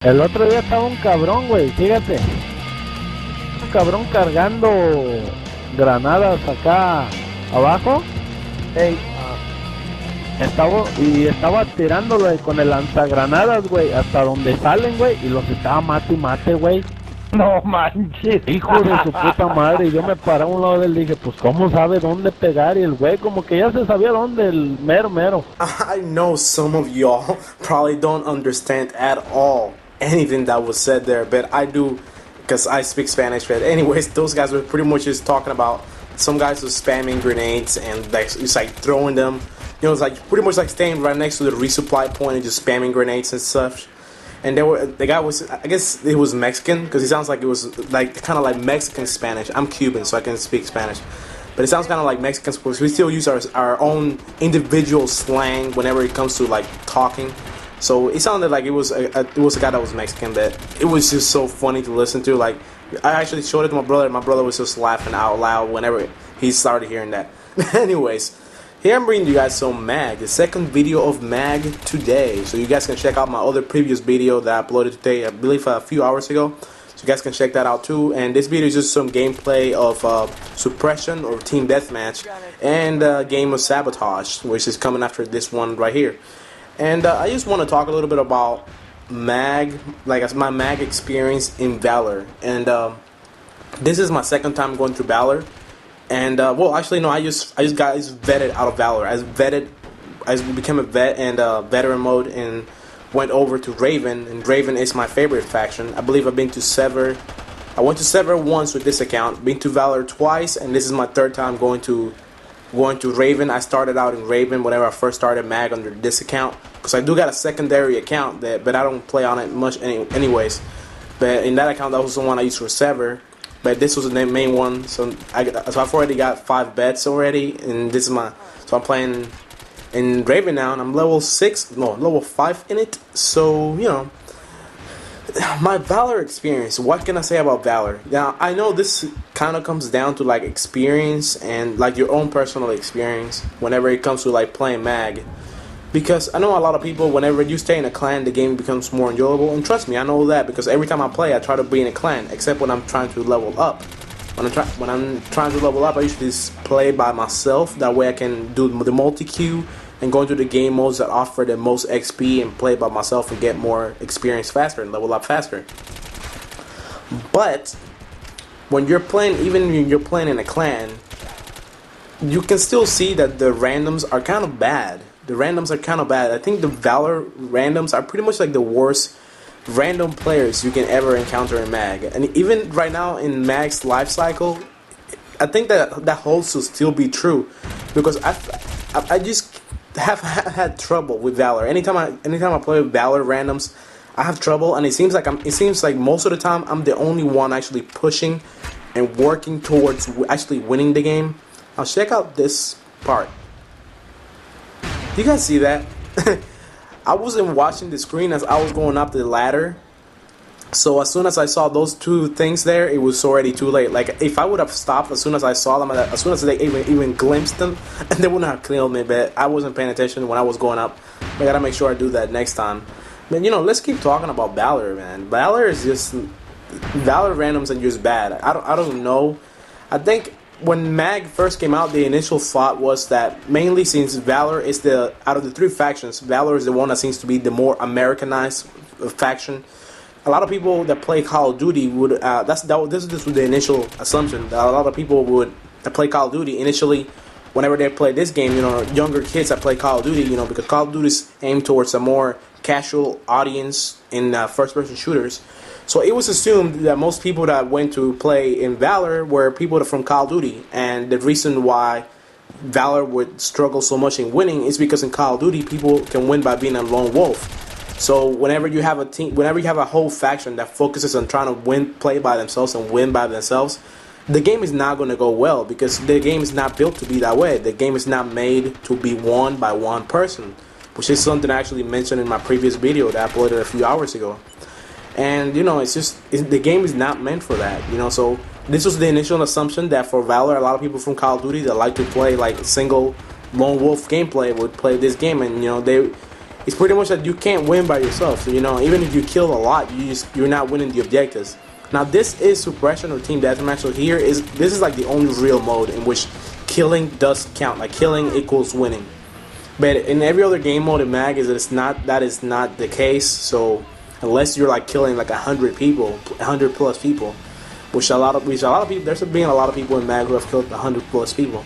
El otro día estaba un cabrón, güey, fíjate. Un cabrón cargando granadas acá abajo. Hey, Estaba tirándolo con el lanzagranadas, güey, hasta donde salen, güey, y los estaba mate y mate, güey. no manches. Hijo de su puta madre, y yo me paré a un lado de él y dije, pues cómo sabe dónde pegar, y el güey como que ya se sabía dónde, el mero mero. I know some of y'all probably don't understand at all anything that was said there, but I do because I speak Spanish. But anyways, those guys were pretty much just talking about some guys were spamming grenades and like it's like throwing them. You know, it's like pretty much like staying right next to the resupply point and just spamming grenades and stuff. And the guy was, I guess it was Mexican because he sounds like it was like kind of like Mexican Spanish. I'm Cuban, so I can speak Spanish. But it sounds kind of like Mexican because we still use our own individual slang whenever it comes to like talking. So it sounded like it was a guy that was Mexican, but it was just so funny to listen to. Like I actually showed it to my brother. My brother was just laughing out loud whenever he started hearing that. Anyways, here I'm bringing you guys some mag, the second video of mag today. So you guys can check out my other previous video that I uploaded today, I believe a few hours ago. So you guys can check that out too. And this video is just some gameplay of suppression or team deathmatch and a game of sabotage, which is coming after this one right here. And I just want to talk a little bit about mag, like my mag experience in Valor. And this is my second time going through Valor. And well, actually no, I just got vetted out of Valor. I became a vet and veteran mode and went over to Raven, and Raven is my favorite faction. I believe I've been to Sever. I went to Sever once with this account, been to Valor twice, and this is my third time going to Raven. I started out in Raven whenever I first started mag under this account, because I do got a secondary account but I don't play on it much anyways. But in that account, that was the one I used for Sever. But this was the main one, so I've already got 5 bets already, and this is so I'm playing in Raven now, and I'm level 5 in it. So you know, my Valor experience. What can I say about Valor? Now I know this kind of comes down to like experience and like your own personal experience whenever it comes to like playing mag. Because I know a lot of people, whenever you stay in a clan, the game becomes more enjoyable. And trust me, I know that because every time I play, I try to be in a clan, except when I'm trying to level up. When I'm trying to level up, I usually just play by myself. That way I can do the multi-queue and go into the game modes that offer the most XP and play by myself and get more experience faster and level up faster. But when you're playing, even when you're playing in a clan, you can still see that the randoms are kind of bad. The randoms are kind of bad. I think the Valor randoms are pretty much like the worst random players you can ever encounter in mag. And even right now in mag's life cycle, I think that holds to still be true, because I just have had trouble with Valor. Anytime I play with Valor randoms, I have trouble, and it seems like most of the time I'm the only one actually pushing and working towards actually winning the game. Now check out this part. You guys see that? I wasn't watching the screen as I was going up the ladder. So as soon as I saw those two things there, it was already too late. Like if I would have stopped as soon as I saw them, as soon as they even glimpsed them, and they wouldn't have killed me. But I wasn't paying attention when I was going up. I gotta make sure I do that next time. But you know, let's keep talking about Valor, man. Valor randoms are just bad. I don't know. I think when mag first came out, the initial thought was that mainly since Valor is out of the 3 factions, Valor is the one that seems to be the more Americanized faction. A lot of people that play Call of Duty would this was the initial assumption that a lot of people that play Call of Duty initially, whenever they play this game, you know, younger kids that play Call of Duty, you know, because Call of Duty is aimed towards a more casual audience in first-person shooters. So it was assumed that most people that went to play in Valor were people from Call of Duty, and the reason why Valor would struggle so much in winning is because in Call of Duty people can win by being a lone wolf. So whenever you have a whole faction that focuses on trying to play by themselves and win by themselves, the game is not going to go well, because the game is not built to be that way. The game is not made to be won by one person, which is something I actually mentioned in my previous video that I uploaded a few hours ago. And you know, the game is not meant for that, you know. So this was the initial assumption that for Valor, a lot of people from Call of Duty that like to play like single lone wolf gameplay would play this game, and you know, it's pretty much that you can't win by yourself. So, you know, even if you kill a lot, you're not winning the objectives. Now this is suppression or team deathmatch. So this is like the only real mode in which killing does count. Like killing equals winning. But in every other game mode in MAG that is not the case. So unless you're like killing like 100 people, 100 plus people, which a lot of people, there's been a lot of people in MAG who have killed 100 plus people.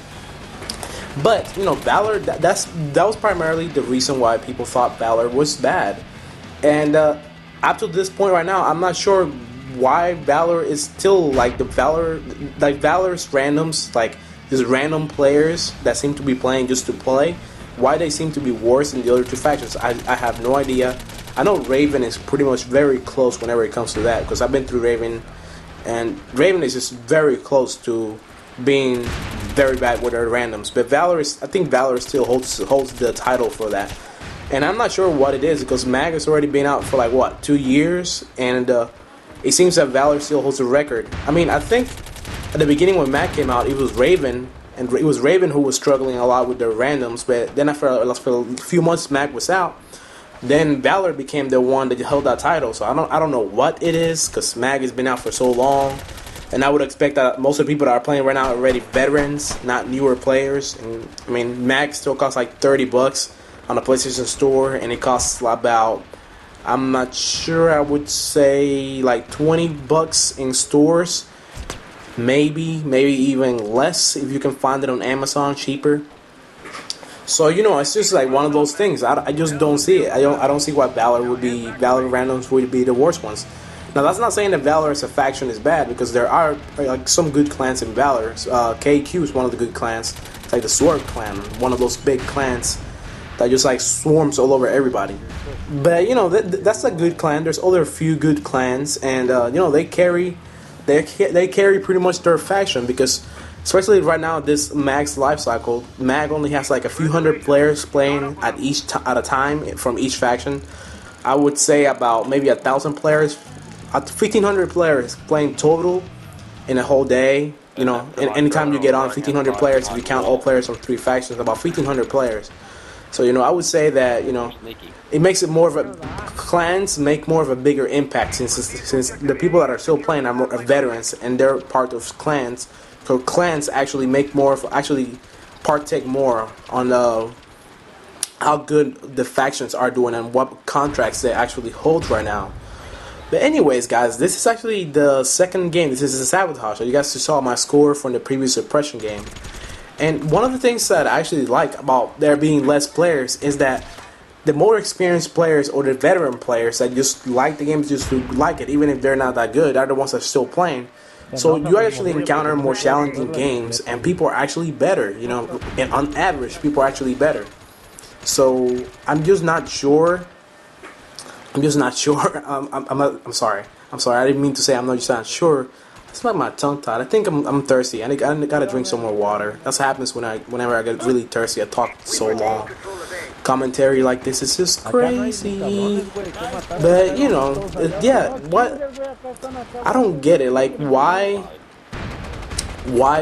But you know, Valor, that was primarily the reason why people thought Valor was bad. And up to this point right now, I'm not sure why Valor is still like Valor's randoms, like these random players that seem to be playing just to play. Why they seem to be worse than the other two factions, I have no idea. I know Raven is pretty much very close whenever it comes to that, because I've been through Raven, and Raven is just very close to being very bad with their randoms. But I think Valor still holds the title for that. And I'm not sure what it is, because MAG has already been out for like what, 2 years, and it seems that Valor still holds the record. I mean, I think at the beginning when MAG came out, it was Raven, and it was Raven who was struggling a lot with their randoms. But then after a few months MAG was out, then Valor became the one that held that title. So I don't know what it is, because MAG has been out for so long, and I would expect that most of the people that are playing right now are already veterans, not newer players. And I mean, MAG still costs like $30 on the PlayStation Store, and it costs about, I'm not sure, I would say like $20 in stores, maybe even less if you can find it on Amazon cheaper. So you know, it's just like one of those things. I just don't see it. I don't see why Valor randoms would be the worst ones. Now that's not saying that Valor as a faction is bad, because there are like some good clans in Valor. KQ is one of the good clans. It's like the Sword clan, one of those big clans that just like swarms all over everybody. But you know, that's a good clan. There's other few good clans, and you know, they carry pretty much their faction, because especially right now this MAG's life cycle, MAG only has like a few hundred players playing at a time from each faction. I would say about maybe 1,000 players, 1,500 players playing total in a whole day. You know, and anytime you get on 1,500 players, if you count all players from 3 factions, about 1,500 players. So you know, I would say that, you know, it makes it more of a, clans make more of a bigger impact, since the people that are still playing are veterans and they're part of clans. So clans actually partake more on how good the factions are doing and what contracts they actually hold right now. But anyways, guys, this is actually the second game. This is a sabotage. So you guys just saw my score from the previous suppression game. And one of the things that I actually like about there being less players is that the more experienced players, or the veteran players that just like the game, just to like it, even if they're not that good, are the ones that are still playing. So you actually encounter more challenging games, and people are actually better. You know, and on average, people are actually better. So I'm just not sure. I'm sorry. I didn't mean to say I'm just not sure. It's like my tongue tied. I think I'm thirsty. I gotta drink some more water. That's what happens whenever I get really thirsty. I talk so long. Commentary like this is just crazy. But you know, yeah. What? I don't get it. Like, why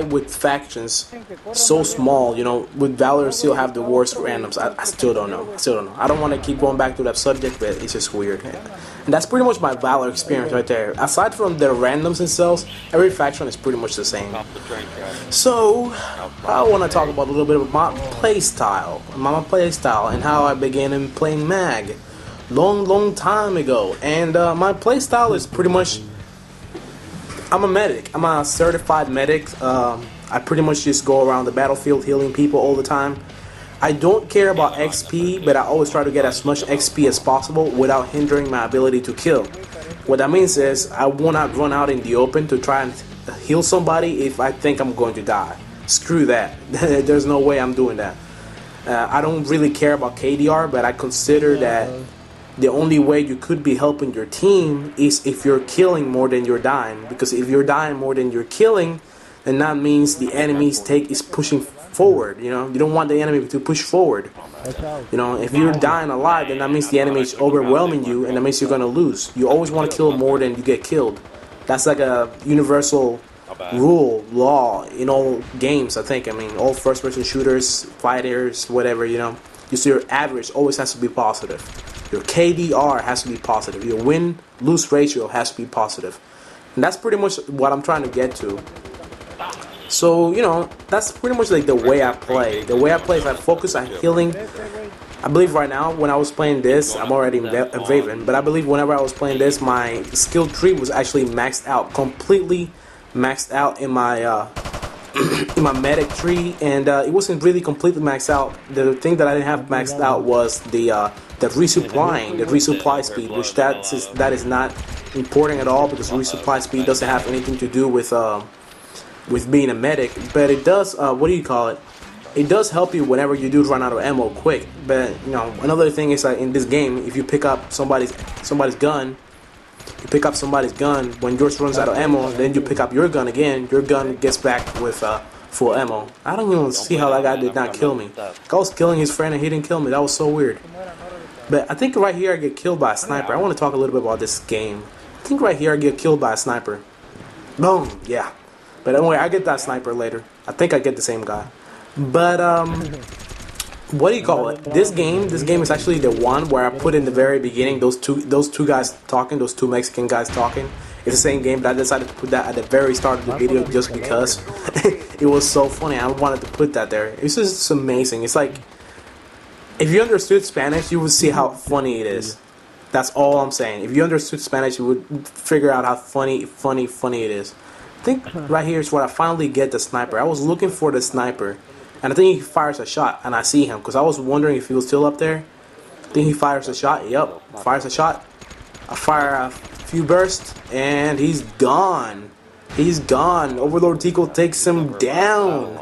with factions so small, you know, would Valor still have the worst randoms? I still don't know. I don't want to keep going back to that subject, but it's just weird. And that's pretty much my Valor experience right there. Aside from the randoms themselves, every faction is pretty much the same. So, I want to talk about a little bit of my playstyle. And how I began in playing MAG. Long time ago. And my playstyle is pretty much, I'm a medic. I'm a certified medic. I pretty much just go around the battlefield healing people all the time. I don't care about XP, but I always try to get as much XP as possible without hindering my ability to kill. What that means is I will not run out in the open to try and heal somebody if I think I'm going to die. Screw that. There's no way I'm doing that. I don't really care about KDR, but I consider that the only way you could be helping your team is if you're killing more than you're dying. Because if you're dying more than you're killing, then that means the enemy's take is pushing forward. You know, you don't want the enemy to push forward. You know, if you're dying a lot, then that means the enemy is overwhelming you, and that means you're gonna lose. You always want to kill more than you get killed. That's like a universal law in all games, I think. I mean, all first-person shooters, fighters, whatever, you know. Just your average always has to be positive. Your KDR has to be positive. Your win-lose ratio has to be positive. And that's pretty much what I'm trying to get to. So, you know, that's pretty much like the way I play. The way I play is I focus on healing. I believe right now, when I was playing this, I'm already in Vaven, but I believe whenever I was playing this, my skill tree was actually maxed out, completely maxed out in my in my medic tree, and it wasn't really completely maxed out. The thing that I didn't have maxed out was the resupply speed, which that is not important at all, because resupply speed doesn't have anything to do with being a medic, but it does. What do you call it? It does help you whenever you do run out of ammo quick. But you know, another thing is that in this game, if you pick up somebody's gun, when yours runs out of ammo, then you pick up your gun again. Your gun gets back with full ammo. I don't even see how that guy did not kill me. I was killing his friend and he didn't kill me. That was so weird. But I think right here I get killed by a sniper. I want to talk a little bit about this game. I think right here I get killed by a sniper. Boom. Yeah. But anyway, I get that sniper later. I think I get the same guy. But what do you call it? This game is actually the one where I put in the very beginning those two guys talking, those two Mexican guys talking. It's the same game, but I decided to put that at the very start of the video just because it was so funny. I wanted to put that there. It's just amazing. It's like, if you understood Spanish, you would see how funny it is. That's all I'm saying. If you understood Spanish, you would figure out how funny it is. I think right here is where I finally get the sniper. I was looking for the sniper, and I think he fires a shot, and I see him, because I was wondering if he was still up there. I think he fires a shot. Yep, fires a shot. I fire a few bursts, and he's gone. He's gone. Underlordtico takes him down.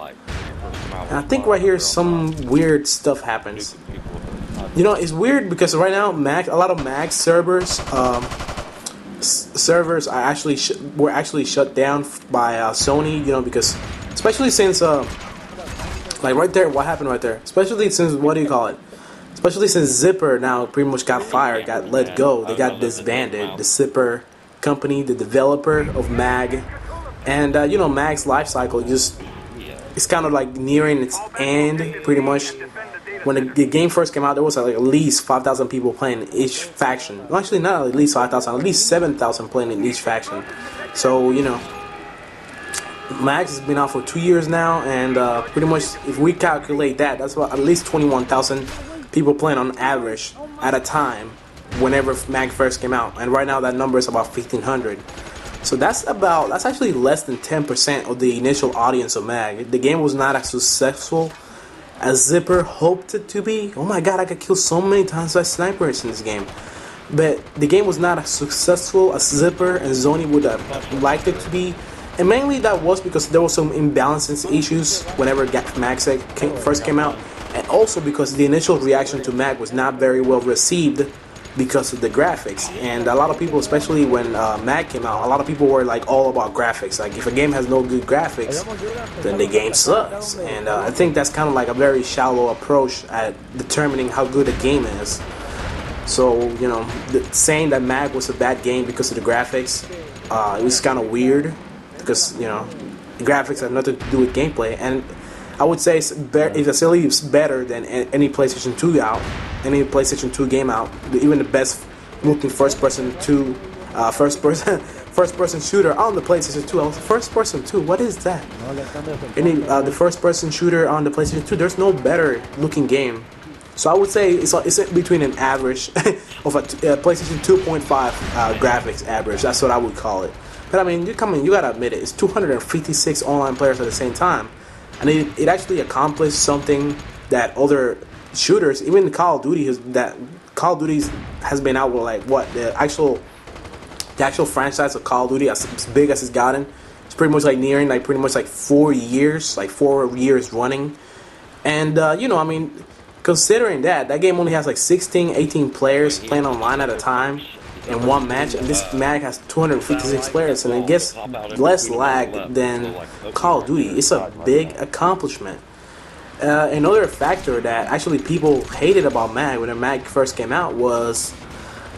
And I think right here some weird stuff happens. You know, it's weird because right now a lot of mag servers are actually were actually shut down by Sony. You know, because especially since like right there, what happened right there? Especially since, what do you call it? Especially since Zipper now pretty much got fired, got let go. They got disbanded. The Zipper company, the developer of Mag, and you know, Mag's life cycle just, it's kind of like nearing its end pretty much. When the game first came out, there was like at least 5,000 people playing in each faction. Well, actually, not at least 5,000, at least 7,000 playing in each faction. So, you know, Max has been out for 2 years now, and pretty much, if we calculate that, that's about at least 21,000 people playing on average at a time whenever Mag first came out. And right now, that number is about 1,500. So that's actually less than 10% of the initial audience of Mag. The game was not as successful as Zipper hoped it to be. Oh my god, I got killed so many times by snipers in this game. But the game was not as successful as Zipper and Sony would have liked it to be. And mainly that was because there was some imbalances issues whenever Mag first came out. And also because the initial reaction to Mag was not very well received because of the graphics. And a lot of people, especially when Mag came out, a lot of people were like all about graphics. Like, if a game has no good graphics, then the game sucks. And I think that's kind of like a very shallow approach at determining how good a game is. So, you know, saying that Mag was a bad game because of the graphics, it was kind of weird, because, you know, the graphics have nothing to do with gameplay. And I would say it's better than any PlayStation 2 out, any PlayStation 2 game out. Even the best looking first-person shooter on the PlayStation 2. First-person 2, what is that? The first-person shooter on the PlayStation 2. There's no better looking game. So I would say it's between an average of a PlayStation 2.5 graphics average. That's what I would call it. But I mean, you gotta admit it. It's 256 online players at the same time. And it actually accomplished something that other shooters, even Call of Duty, has been out with, like, what, the actual franchise of Call of Duty, as big as it's gotten, it's pretty much like nearing like 4 years, like 4 years running. And you know, I mean, considering that game only has like 16, 18 players playing online at a time in one match, and this Mag has 256 players, and it gets less lag than Call of Duty. It's a big accomplishment. Another factor that actually people hated about Mag when the Mag first came out was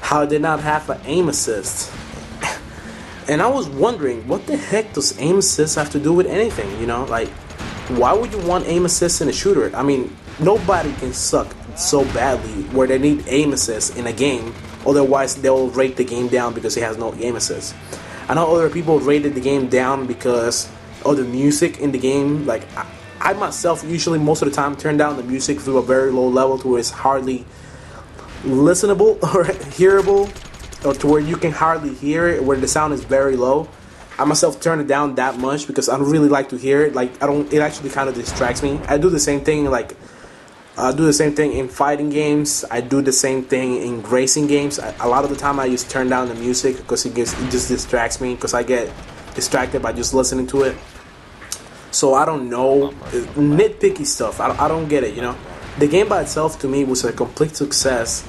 how it did not have an aim assist. And I was wondering, what the heck does aim assist have to do with anything? You know, like, why would you want aim assist in a shooter? I mean, nobody can suck so badly where they need aim assist in a game. Otherwise, they'll rate the game down because it has no aim assist. I know other people rated the game down because of the music in the game. Like I myself usually most of the time turn down the music to a very low level to where it's hardly listenable or hearable, or to where you can hardly hear it, where the sound is very low. I myself turn it down that much because I don't really like to hear it. Like it actually kind of distracts me. I do the same thing I do the same thing in fighting games. I do the same thing in racing games. A lot of the time I just turn down the music because it just distracts me, because I get distracted by just listening to it. So I don't know, nitpicky stuff. I don't get it, you know. The game by itself to me was a complete success,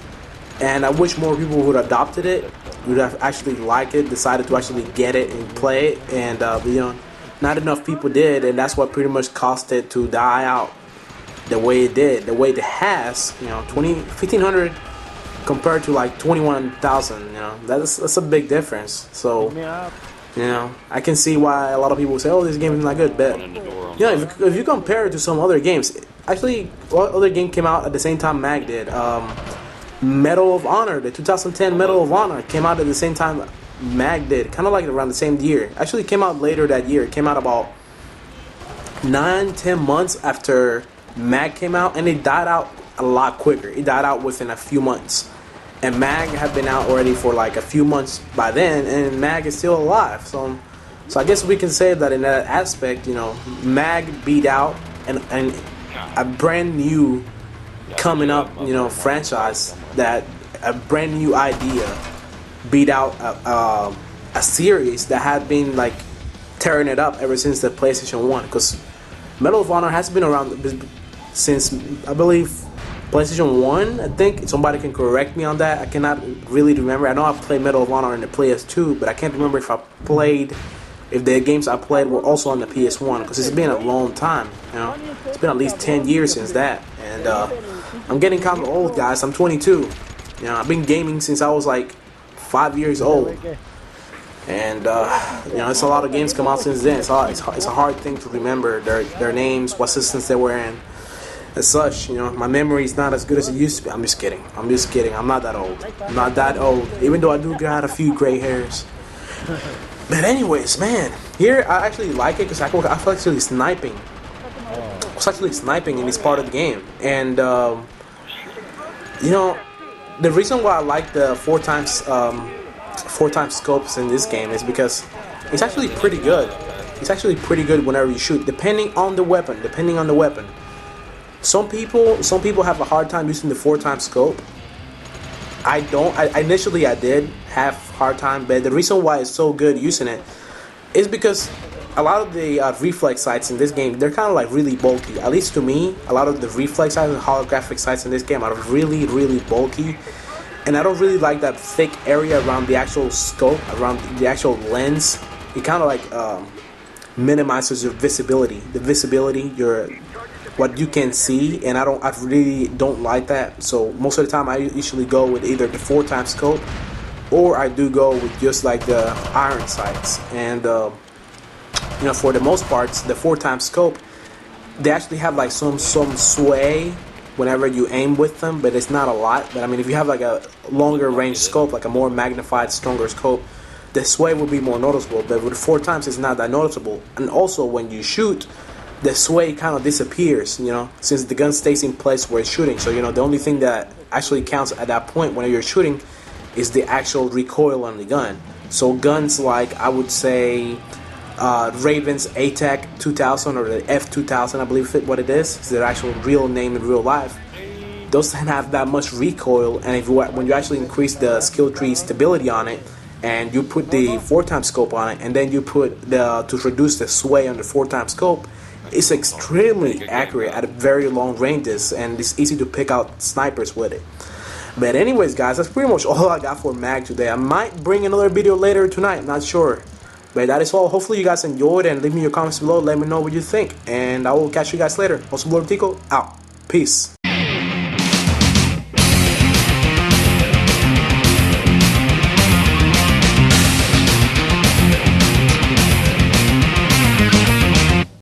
and I wish more people would have adopted it, would have actually liked it, decided to actually get it and play it, and you know, not enough people did, and that's what pretty much caused it to die out the way it did, the way it has, you know, 1,500 compared to like 21,000, you know, that's a big difference. So, you know, I can see why a lot of people say, oh, this game is not good, but, you know, if you compare it to some other games, actually, what other game came out at the same time Mag did? Medal of Honor, the 2010 Medal of Honor came out at the same time Mag did, kind of like around the same year. Actually, it came out later that year. It came out about 9-10 months after Mag came out, and it died out a lot quicker. It died out within a few months, and Mag had been out already for like a few months by then, and Mag is still alive. So I guess we can say that in that aspect, you know, Mag beat out and a brand new coming up, you know, franchise, that a brand new idea beat out a series that had been like tearing it up ever since the PlayStation 1, because Medal of Honor has been around since, I believe, PlayStation 1, I think. Somebody can correct me on that. I cannot really remember. I know I played Medal of Honor in the PS2, but I can't remember if the games I played were also on the PS1, because it's been a long time, you know. It's been at least 10 years since that, and I'm getting kind of old, guys. I'm 22. You know, I've been gaming since I was like 5 years old. And you know, it's a lot of games come out since then. It's a hard thing to remember their names, what systems they were in, as such. You know, my memory is not as good as it used to be. I'm just kidding. I'm not that old. I'm not that old. Even though I do got a few gray hairs. But anyways, man, here I actually like it because I was actually sniping. I was actually sniping in this part of the game, and you know, the reason why I like the four times scopes in this game is because it's actually pretty good. It's actually pretty good whenever you shoot, depending on the weapon. Some people have a hard time using the 4x scope. I don't. Initially I did have hard time, but the reason why it's so good using it is because a lot of the reflex sights in this game, they're kind of like really bulky. At least to me, a lot of the reflex sights and holographic sights in this game are really, really bulky. And I don't really like that thick area around the actual scope, around the actual lens. It kind of like minimizes your visibility. What you can see, and I really don't like that. So most of the time I usually go with either the 4x scope, or I do go with just like the iron sights. And you know, for the most parts, the 4x scope, they actually have like some sway whenever you aim with them, but it's not a lot. But I mean, if you have like a longer range scope, like a more magnified, stronger scope, the sway will be more noticeable. But with 4x, it's not that noticeable. And also, when you shoot, the sway kind of disappears, you know, since the gun stays in place where it's shooting. So, you know, the only thing that actually counts at that point when you're shooting is the actual recoil on the gun. So guns like, I would say, Raven's ATAC 2000 or the F2000, I believe what it is their actual real name in real life, those don't have that much recoil. And when you actually increase the skill tree stability on it, and you put the 4x scope on it, and then you put to reduce the sway on the 4x scope, it's extremely accurate at very long ranges, and it's easy to pick out snipers with it. But anyways, guys, that's pretty much all I got for Mag today. I might bring another video later tonight, not sure. But that is all. Hopefully you guys enjoyed, and leave me your comments below. Let me know what you think, and I will catch you guys later. Also, Underlordtico out. Peace.